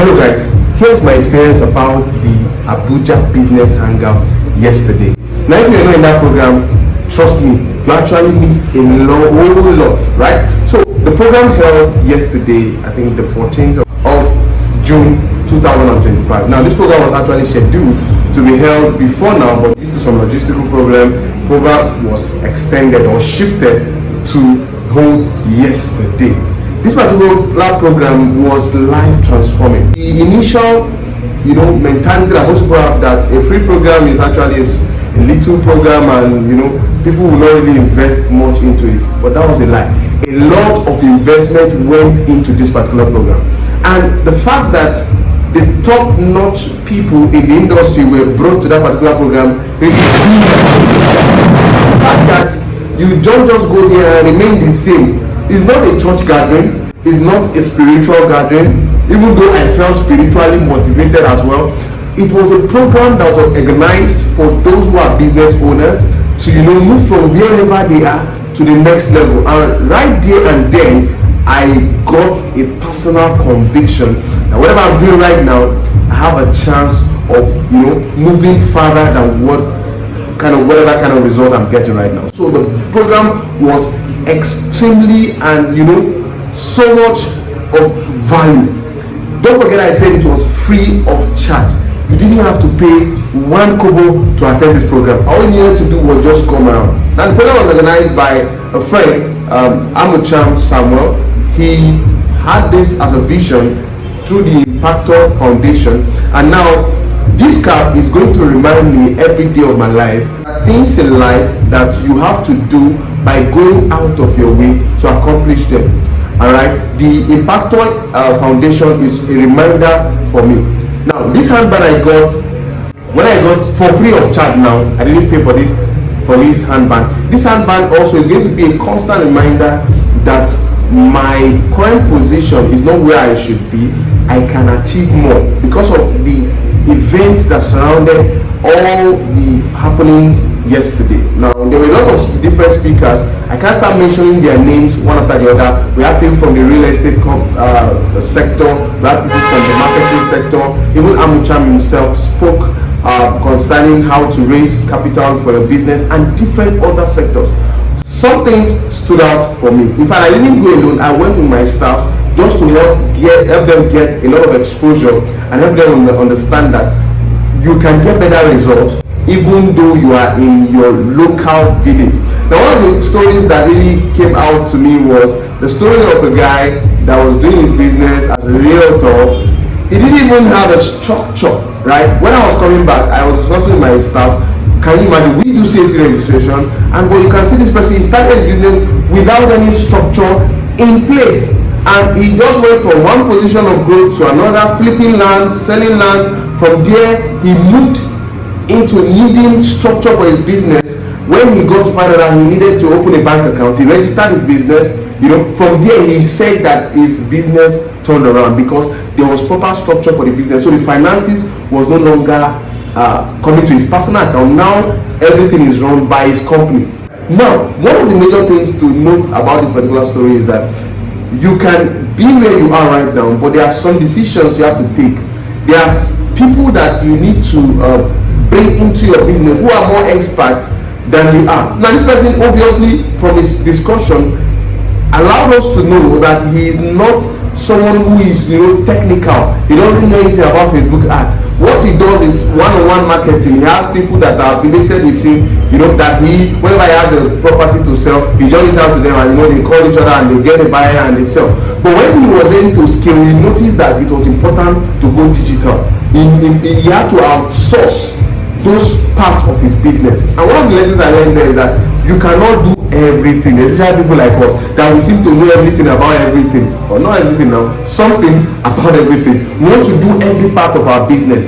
Hello guys, here's my experience about the Abuja Business Hangout yesterday. Now if you're not in that program, trust me, you actually missed a whole lot, right? So the program held yesterday, I think the 14th of June 2025. Now this program was actually scheduled to be held before now, but due to some logistical program was extended or shifted to hold yesterday. This particular program was life transforming. The initial, mentality that most people have, that a free program is actually a little program and people will not really invest much into it. But that was a lie. A lot of investment went into this particular program, and the fact that the top-notch people in the industry were brought to that particular program really the fact that you don't just go there and remain the same. It's not a church gathering, it's not a spiritual gathering, even though I felt spiritually motivated as well. It was a program that was organized for those who are business owners to move from wherever they are to the next level. And right there and then, I got a personal conviction that whatever I'm doing right now, I have a chance of moving further than whatever kind of result I'm getting right now. So the program was extremely and so much of value. Don't forget I said it was free of charge. You didn't have to pay one kobo to attend this program. All you needed to do was just come around. Now the program was organized by a friend, Abuja Samuel. He had this as a vision through the Impactor Foundation, and now this card is going to remind me every day of my life things in life that you have to do by going out of your way to accomplish them. Alright, the Impactor Foundation is a reminder for me. Now this handband I got for free of charge. Now I didn't pay for this handband. This handband also is going to be a constant reminder that my current position is not where I should be. I can achieve more because of the events that surrounded all the happenings yesterday. Now there were a lot of different speakers. I can't start mentioning their names one after the other. We have people from the real estate sector, we have people from the marketing sector. Even Amucham himself spoke concerning how to raise capital for your business and different other sectors. Some things stood out for me. In fact, I didn't go alone. I went with my staff just to help them get a lot of exposure and help them understand that you can get better results even though you are in your local village. Now one of the stories that really came out to me was the story of a guy that was doing his business as a realtor. He didn't even have a structure, right? When I was coming back, I was discussing with my staff. Can you imagine, we do CAC registration, and but you can see this person, he started his business without any structure in place, and he just went from one position of growth to another, flipping land, selling land. From there he moved into needing structure for his business. When he got to find out that he needed to open a bank account, he registered his business. From there he said that his business turned around because there was proper structure for the business. So the finances was no longer coming to his personal account. Now everything is run by his company. Now one of the major things to note about this particular story is that you can be where you are right now, but there are some decisions you have to take. There are people that you need to bring into your business who are more experts than you are. Now this person, obviously from his discussion, allowed us to know that he is not someone who is technical. He doesn't know anything about Facebook ads. What he does is one-on-one marketing. He has people that are affiliated with him, that whenever he has a property to sell, he joins it out to them, and they call each other and they get a buyer and they sell. But when he was ready to scale, he noticed that it was important to go digital. He had to outsource those parts of his business. And one of the lessons I learned there is that you cannot do everything, especially people like us that we seem to know everything about everything, or not everything now, something about everything. We want to do every part of our business.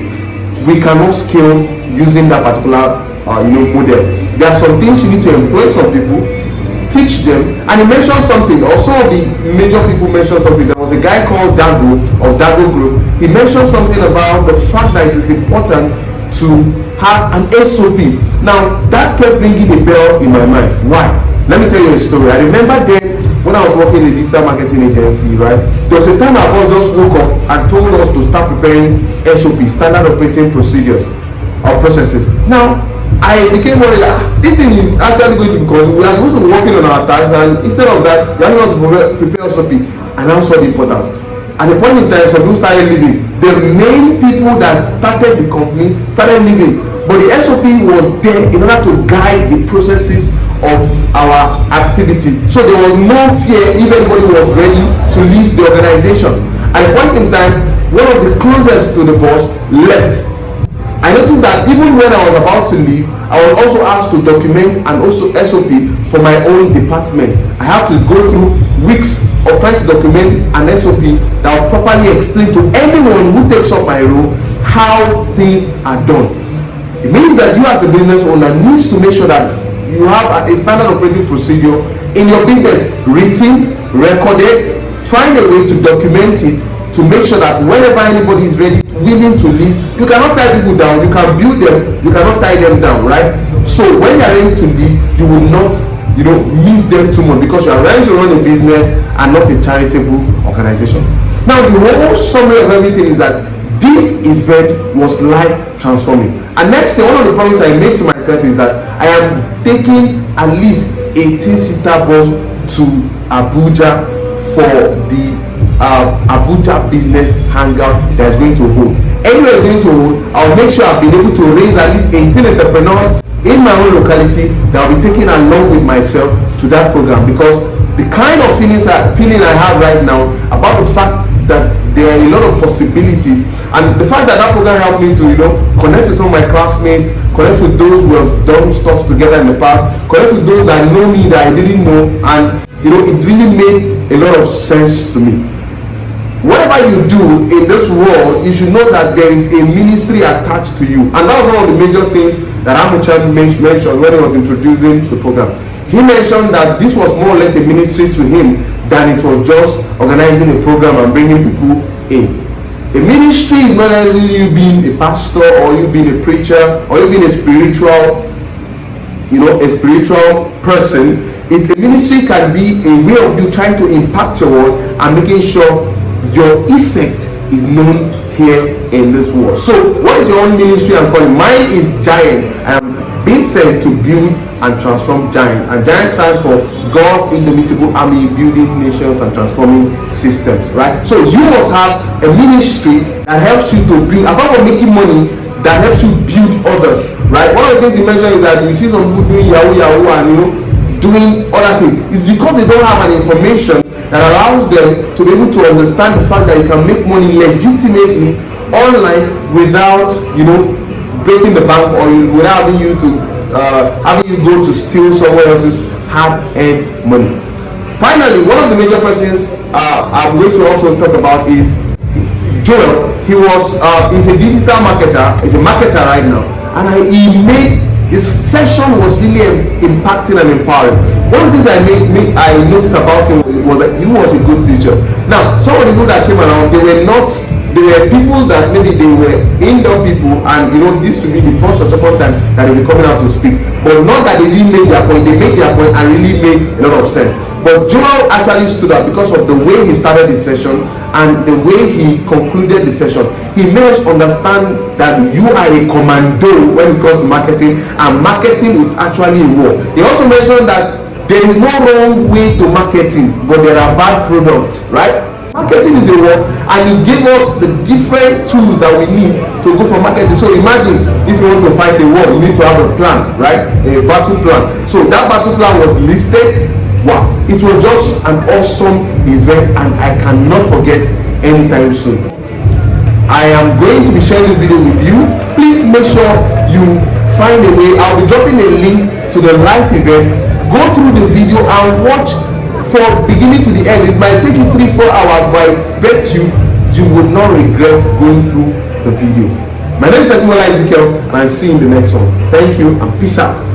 We cannot scale using that particular model. There are some things you need to employ some people, teach them. And he mentioned something, also the major people mentioned something. There was a guy called Dago of Dago Group. He mentioned something about the fact that it is important to have an SOP. Now that kept ringing a bell in my mind. Why? Let me tell you a story. I remember then when I was working in a digital marketing agency, right? There was a time our boss just woke up and told us to to start preparing SOP, standard operating procedures or processes. Now I became worried that this thing is actually going to, because we are supposed to be working on our tasks, and instead of that, we are not to prepare SOP. And I saw the importance. At the point in time, some people started leaving. The main people that started the company started leaving, but the SOP was there in order to guide the processes of our activity. So there was no fear if anybody was ready to leave the organization. At a point in time, one of the closest to the boss left. I noticed that even when I was about to leave, I was also asked to document and also SOP for my own department. I had to go through weeks of trying to document an SOP that will properly explain to anyone who takes up my role how things are done. It means that you as a business owner needs to make sure that you have a standard operating procedure in your business, written, recorded. Find a way to document it to make sure that whenever anybody is ready, willing to leave, you cannot tie people down, you can build them, you cannot tie them down, right? So when you are ready to leave, you will not, miss them too much, because you are ready to run a business and not a charitable organization. Now the whole summary of everything is that this event was life transforming. And next thing, one of the promises I made to myself is that I am taking at least 18-seater bus to Abuja for the Abuja Business Hangout that is going to hold. Anywhere it's going to hold, I'll make sure I've been able to raise at least 18 entrepreneurs in my own locality that I'll be taking along with myself to that program, because the kind of feeling I have right now about the fact that there are a lot of possibilities, and the fact that program helped me to connect with some of my classmates, connect with those who have done stuff together in the past, connect with those that know me that I didn't know, and it really made a lot of sense to me. Whatever you do in this world, you should know that there is a ministry attached to you, and that was one of the major things that Abuja mentioned when he was introducing the program. He mentioned that this was more or less a ministry to him than it was just organizing a program and bringing people in. A ministry is not necessarily you being a pastor or you being a preacher or you being a spiritual person. A ministry can be a way of you trying to impact your world and making sure your effect is known here in this world. So what is your own ministry and calling? Mine is Giant. I am being sent to build and transform Giant, and Giant stands for God's indomitable army, building nations and transforming systems, right? So you must have a ministry that helps you to build, apart from making money, that helps you build others, right? One of the things he mentioned is that you see some people doing yahoo and doing other things. It's because they don't have an information that allows them to be able to understand the fact that you can make money legitimately online without breaking the bank, or without having you go to steal someone else's hard-earned money. Finally, one of the major persons I'm going to also talk about is Joel. He's a digital marketer. He's a marketer right now, and his session was really impacting and empowering. One of the things I noticed about him was that he was a good teacher. Now, some of the people that came around, they were people that maybe they were indoor people, and this would be the first or second time that they were coming out to speak. But not that they didn't make their point, they made their point and really made a lot of sense. But Joel actually stood out because of the way he started the session and the way he concluded the session. He made us understand that you are a commando when it comes to marketing, and marketing is actually a war. He also mentioned that there is no wrong way to marketing, but there are bad products, right? Marketing is a war, and he gave us the different tools that we need to go for marketing. So imagine if you want to fight a war, you need to have a plan, right? A battle plan. So that battle plan was listed. Wow, it was just an awesome event, and I cannot forget anytime soon. I am going to be sharing this video with you. Please make sure you find a way. I'll be dropping a link to the live event. Go through the video and watch from beginning to the end. It might take you 3-4 hours, but I bet you will not regret going through the video. My name is Abuja Business Hangout, and I'll see you in the next one. Thank you and peace out.